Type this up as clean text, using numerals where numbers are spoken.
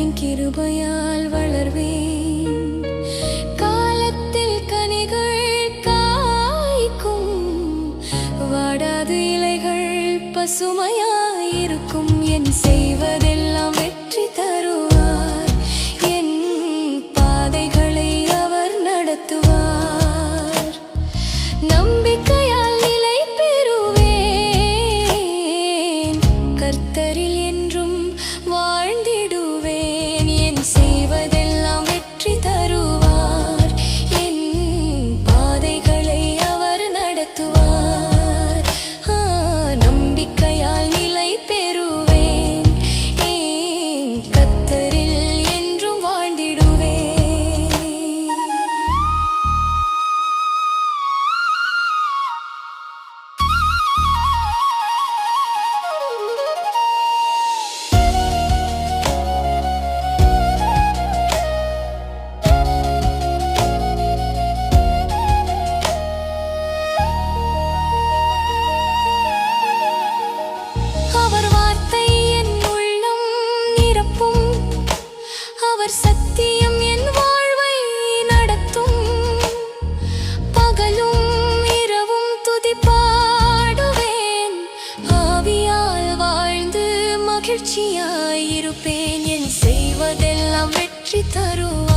அவரின் கிருபையால் வளர்வேன். காலத்தில் கனிகள் காய்க்கும், வாடாது இலைகள் பசுமையாயிருக்கும். என் செய்வதெல்லாம் வெற்றி தருவார், என் பாதைகளை அவர் நடத்துவார். நம்பிக்கையால் நிலை பெறுவேன், கர்த்தரில் என்றும் வாழ்ந்திடுவேன். என் செய்வதெல்லாம் வெற்றி தருவார், என் பாதைகளை அவர் நடத்துவார். நம்பிக்கையால் நிலை பெறுவேன், கர்த்தரில் என்றும் வாழ்ந்திடுவேன். அவர் வார்த்தை என் உள்ளம் நிரப்பும், அவர் சத்தியம் என் வாழ்வை நடத்தும். பகலும் இரவும் துதி பாடுவேன், ஆவியால் வாழ்ந்து மகிழ்ச்சியாயிருப்பேன். என் செய்வதெல்லாம் வெற்றி தருவார்,